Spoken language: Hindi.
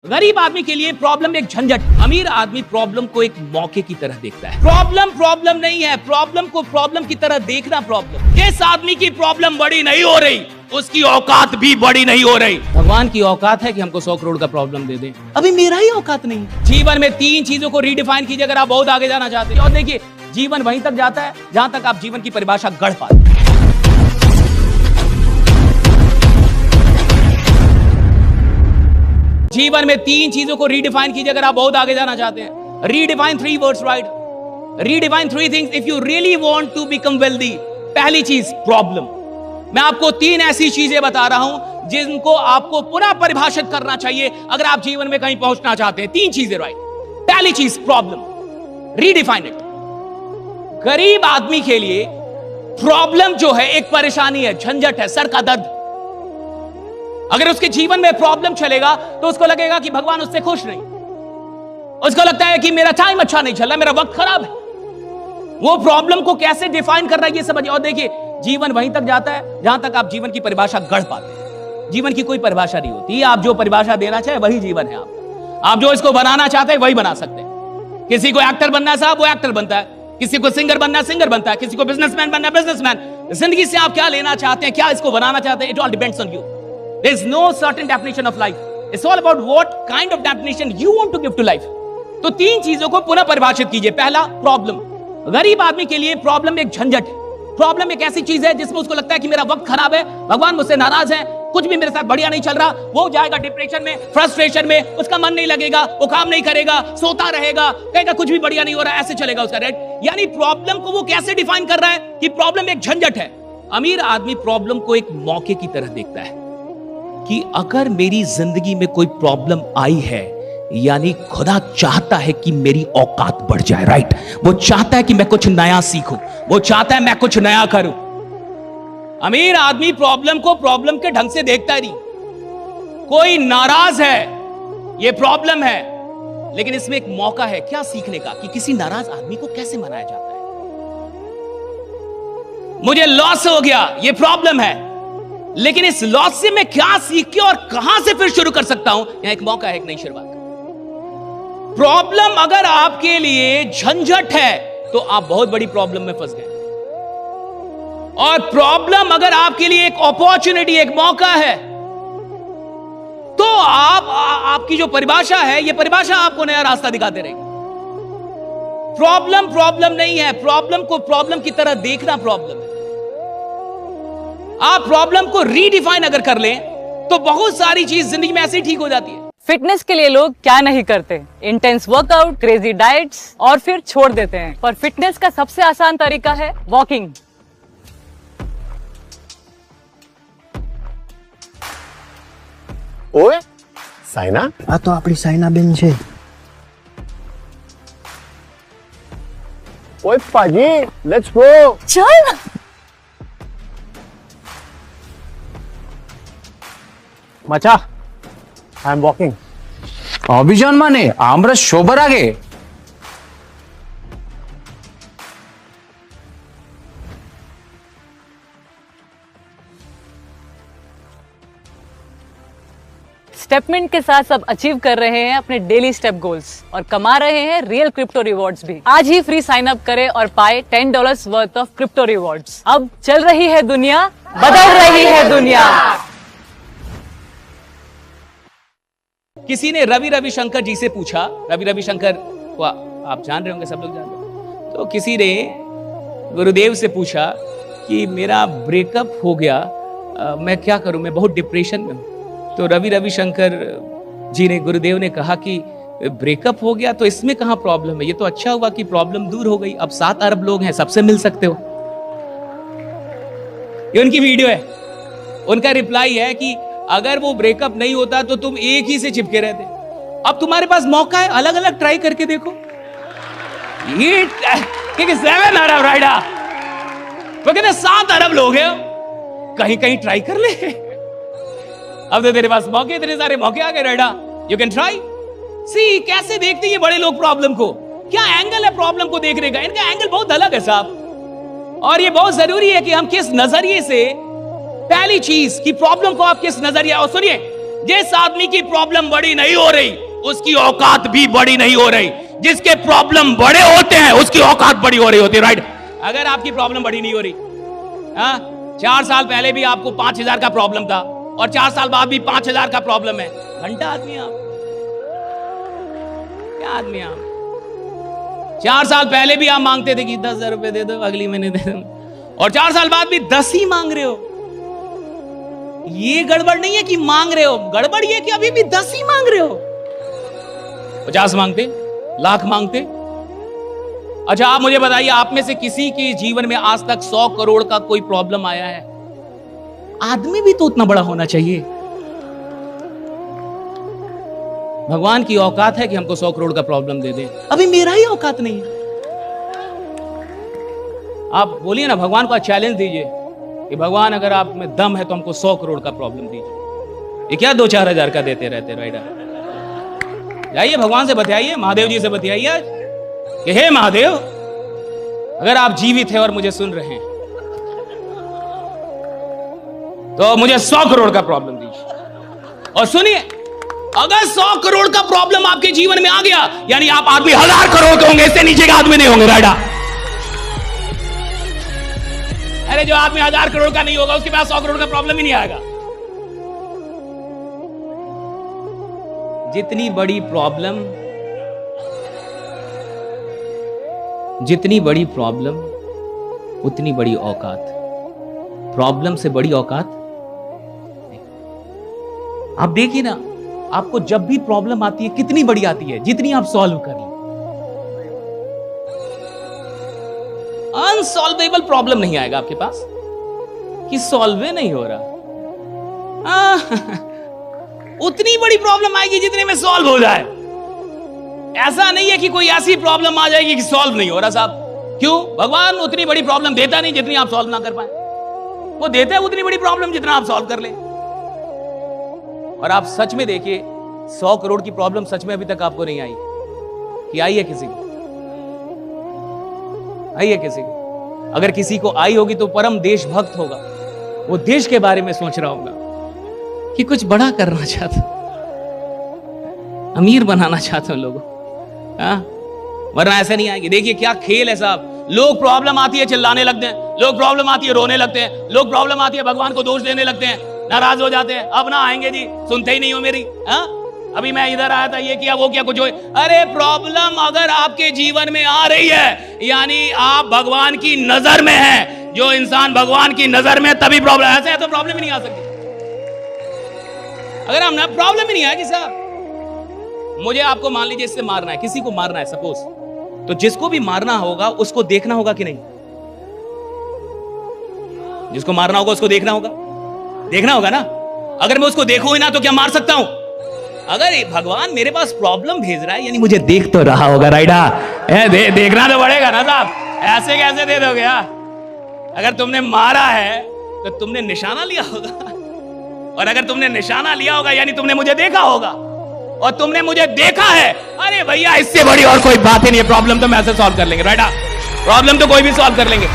गरीब आदमी के लिए प्रॉब्लम एक झंझट, अमीर आदमी प्रॉब्लम को एक मौके की तरह देखता है। प्रॉब्लम नहीं है, प्रॉब्लम को प्रॉब्लम की तरह देखना प्रॉब्लम। जिस आदमी की प्रॉब्लम बड़ी नहीं हो रही उसकी औकात भी बड़ी नहीं हो रही। भगवान की औकात है कि हमको 100 करोड़ का प्रॉब्लम दे दें, अभी मेरा ही औकात नहीं। जीवन में 3 चीजों को रीडिफाइन कीजिए अगर आप बहुत आगे जाना चाहते हैं। और देखिए, जीवन वहीं तक जाता है जहां तक आप जीवन की परिभाषा गढ़ पाते हैं। जीवन में 3 चीजों को रीडिफाइन कीजिए अगर आप बहुत आगे जाना चाहते हैं। Redefine 3 words, right? Redefine 3 things if you really want to become wealthy. पहली चीज प्रॉब्लम। मैं आपको 3 ऐसी चीजें बता रहा हूं जिनको आपको पुनः परिभाषित करना चाहिए अगर आप जीवन में कहीं पहुंचना चाहते हैं। 3 चीजें, राइट? पहली चीज प्रॉब्लम, रीडिफाइन इट। गरीब आदमी के लिए प्रॉब्लम जो है एक परेशानी है, झंझट है, सर का दर्द। अगर उसके जीवन में प्रॉब्लम चलेगा तो उसको लगेगा कि भगवान उससे खुश नहीं। उसको लगता है कि मेरा टाइम अच्छा नहीं चल रहा, मेरा वक्त खराब है। वो प्रॉब्लम को कैसे डिफाइन कर रहा है ये समझिए। और देखिए, जीवन वहीं तक जाता है जहां तक आप जीवन की परिभाषा गढ़ पाते हैं। जीवन की कोई परिभाषा नहीं होती, आप जो परिभाषा देना चाहे वही जीवन है। आप जो इसको बनाना चाहते हैं वही बना सकते हैं। किसी को एक्टर बनना है साहब, वो एक्टर बनता है। किसी को सिंगर बनना है, सिंगर बनता है। किसी को बिजनेसमैन बनना है, बिजनेसमैन। जिंदगी से आप क्या लेना चाहते हैं, क्या इसको बनाना चाहते हैं, it all depends on you. There is no certain definition of life. It's all about what kind of definition you want to give to life. तो 3 चीजों को पुनः परिभाषित कीजिए। पहला, प्रॉब्लम। गरीब आदमी के लिए प्रॉब्लम एक झंझट है। प्रॉब्लम एक ऐसी चीज है जिसमें उसको लगता है कि मेरा वक्त खराब है, भगवान मुझसे नाराज है, कुछ भी मेरे साथ बढ़िया नहीं चल रहा। वो जाएगा डिप्रेशन में, फ्रस्ट्रेशन में, उसका मन नहीं लगेगा, वो काम नहीं करेगा, सोता रहेगा, कहेगा कुछ भी बढ़िया नहीं हो रहा, ऐसे चलेगा उसका, राइट? यानी प्रॉब्लम को वो कैसे डिफाइन कर रहा है कि प्रॉब्लम एक झंझट है। अमीर आदमी प्रॉब्लम को एक मौके की तरह देखता है कि अगर मेरी जिंदगी में कोई प्रॉब्लम आई है, यानी खुदा चाहता है कि मेरी औकात बढ़ जाए, राइट? वो चाहता है कि मैं कुछ नया सीखूं, वो चाहता है मैं कुछ नया करूं। अमीर आदमी प्रॉब्लम को प्रॉब्लम के ढंग से देखता नहीं। कोई नाराज है, ये प्रॉब्लम है, लेकिन इसमें एक मौका है क्या सीखने का कि किसी नाराज आदमी को कैसे मनाया जाता है। मुझे लॉस हो गया, ये प्रॉब्लम है, लेकिन इस लॉस से मैं क्या सीख के और कहां से फिर शुरू कर सकता हूं, यहां एक मौका है, एक नई शुरुआत। प्रॉब्लम अगर आपके लिए झंझट है तो आप बहुत बड़ी प्रॉब्लम में फंस गए। और प्रॉब्लम अगर आपके लिए एक अपॉर्चुनिटी, एक मौका है, तो आपकी जो परिभाषा है, ये परिभाषा आपको नया रास्ता दिखाते रहेगी। प्रॉब्लम नहीं है, प्रॉब्लम को प्रॉब्लम की तरह देखना प्रॉब्लम है। आप प्रॉब्लम को रीडिफाइन अगर कर लें तो बहुत सारी चीज जिंदगी में ऐसे ही ठीक हो जाती है। फिटनेस के लिए लोग क्या नहीं करते, इंटेंस वर्कआउट, क्रेजी डाइट्स और फिर छोड़ देते हैं। पर फिटनेस का सबसे आसान तरीका है वॉकिंग। ओए साइना, આ તો આપણી સાયનાબેન છે। ओए पाजी, लेट्स गो। चल मचा, आई एम वॉकिंग। अभियान माने आमरा शोবার आगे। स्टेपमिंट के साथ सब अचीव कर रहे हैं अपने डेली स्टेप गोल्स और कमा रहे हैं रियल क्रिप्टो रिवॉर्ड्स भी। आज ही फ्री साइन अप करें और पाए $10 वर्थ ऑफ क्रिप्टो रिवॉर्ड्स। अब चल रही है दुनिया, बदल रही है दुनिया। किसी ने रविशंकर जी से पूछा, रविशंकर को आप जान रहे होंगे, सब लोग जान रहे होंगे। तो किसी ने गुरुदेव से पूछा कि मेरा ब्रेकअप हो गया, मैं क्या करूं, मैं बहुत डिप्रेशन में हूं। तो रविशंकर जी ने, गुरुदेव ने कहा कि ब्रेकअप हो गया तो इसमें कहां प्रॉब्लम है, ये तो अच्छा हुआ कि प्रॉब्लम दूर हो गई। अब 7 अरब लोग हैं, सबसे मिल सकते हो। ये उनकी वीडियो है। उनका रिप्लाई है कि अगर वो ब्रेकअप नहीं होता तो तुम एक ही से चिपके रहते। अब तुम्हारे पास मौका है, अलग अलग ट्राई करके देखो। ये 7 अरब राइडा, वो कहते 7 अरब लोग हैं, कहीं कहीं ट्राई कर ले। अब तो तेरे पास मौके, इतने सारे मौके आ गए राइडा, यू कैन ट्राई। सी कैसे देखते हैं बड़े लोग प्रॉब्लम को, क्या एंगल है प्रॉब्लम को देखने का। इनका एंगल बहुत अलग है साहब, और ये बहुत जरूरी है कि हम किस नजरिए से, पहली चीज कि प्रॉब्लम को आप किस नजरिया, और सुनिए जिस आदमी की प्रॉब्लम बड़ी नहीं हो रही उसकी औकात भी बड़ी नहीं हो रही। जिसके प्रॉब्लम बड़े होते हैं उसकी औकात बड़ी हो रही होती है, राइट। अगर आपकी प्रॉब्लम बड़ी नहीं हो रही, 4 साल पहले भी आपको 5,000 का प्रॉब्लम था और 4 साल बाद भी 5,000 का प्रॉब्लम है, घंटा आदमी आप, क्या आदमी आप। 4 साल पहले भी आप मांगते थे कि 10,000 रुपए दे दो, अगली महीने दे दो, और 4 साल बाद भी 10 ही मांग रहे हो। ये गड़बड़ नहीं है कि मांग रहे हो, गड़बड़ ये कि अभी भी 10 ही मांग रहे हो। 50 मांगते, लाख मांगते। अच्छा आप मुझे बताइए, आप में से किसी के जीवन में आज तक 100 करोड़ का कोई प्रॉब्लम आया है? आदमी भी तो उतना बड़ा होना चाहिए। भगवान की औकात है कि हमको 100 करोड़ का प्रॉब्लम दे दे, अभी मेरा ही औकात नहीं है। आप बोलिए ना, भगवान को चैलेंज दीजिए कि भगवान अगर आप में दम है तो हमको 100 करोड़ का प्रॉब्लम दीजिए। ये क्या 2-4 हजार का देते रहते, राइट। जाइए भगवान से बतियाइए, महादेव जी से बतियाइए आज कि हे महादेव, अगर आप जीवित हैं और मुझे सुन रहे हैं तो मुझे 100 करोड़ का प्रॉब्लम दीजिए। और सुनिए, अगर 100 करोड़ का प्रॉब्लम आपके जीवन में आ गया यानी आप आदमी 1000 करोड़ के होंगे, इससे नीचे का आदमी नहीं होंगे, राइट। अरे जो आदमी 1000 करोड़ का नहीं होगा उसके पास 100 करोड़ का प्रॉब्लम ही नहीं आएगा। जितनी बड़ी प्रॉब्लम उतनी बड़ी औकात। प्रॉब्लम से बड़ी औकात नहीं। आप देखिए ना, आपको जब भी प्रॉब्लम आती है कितनी बड़ी आती है, जितनी आप सॉल्व कर लें। अनसॉल्वेबल प्रॉब्लम नहीं आएगा आपके पास कि सॉल्व नहीं हो रहा। उतनी बड़ी प्रॉब्लम आएगी जितने में सॉल्व हो जाए। ऐसा नहीं है कि कोई ऐसी प्रॉब्लम आ जाएगी कि सॉल्व नहीं हो रहा साहब। क्यों? भगवान उतनी बड़ी प्रॉब्लम देता नहीं जितनी आप सॉल्व ना कर पाए, वो देता है उतनी बड़ी प्रॉब्लम जितना आप सॉल्व कर ले। और आप सच में देखिए, 100 करोड़ की प्रॉब्लम सच में अभी तक आपको नहीं आई कि आई है किसी को? आई है किसी को? अगर किसी को आई होगी तो परम देशभक्त होगा, वो देश के बारे में सोच रहा होगा कि कुछ बड़ा करना चाहता, अमीर बनाना चाहते हो लोगों, वरना ऐसा नहीं आएगी। देखिए क्या खेल है साहब। लोग प्रॉब्लम आती है चिल्लाने लगते हैं, लोग प्रॉब्लम आती है रोने लगते हैं, लोग प्रॉब्लम आती है भगवान को दोष देने लगते हैं, नाराज हो जाते हैं, अब ना आएंगे जी, सुनते ही नहीं हो मेरी। अभी मैं इधर आया था, ये किया वो किया, कुछ हो। अरे प्रॉब्लम अगर आपके जीवन में आ रही है यानी आप भगवान की नजर में है। जो इंसान भगवान की नजर में तभी प्रॉब्लम, ऐसे है तो प्रॉब्लम ही नहीं आ सकती। अगर हम ना प्रॉब्लम ही नहीं आएगी साहब। मुझे आपको मान लीजिए इससे मारना है, किसी को मारना है सपोज, तो जिसको भी मारना होगा उसको देखना होगा कि नहीं? जिसको मारना होगा उसको देखना होगा, देखना होगा ना। अगर मैं उसको देखूं ही ना तो क्या मार सकता हूं? अगर भगवान मेरे पास प्रॉब्लम भेज रहा है यानी मुझे देख तो रहा होगा, राइडा। देखना तो पड़ेगा ना साहब, ऐसे कैसे दे दोगे? अगर तुमने मारा है तो तुमने निशाना लिया होगा, और अगर तुमने निशाना लिया होगा यानी तुमने मुझे देखा होगा, और तुमने मुझे देखा है। अरे भैया इससे बड़ी और कोई बात ही नहीं है। प्रॉब्लम तो मैं ऐसे सॉल्व कर लेंगे, राइट। प्रॉब्लम तो कोई भी सॉल्व कर लेंगे।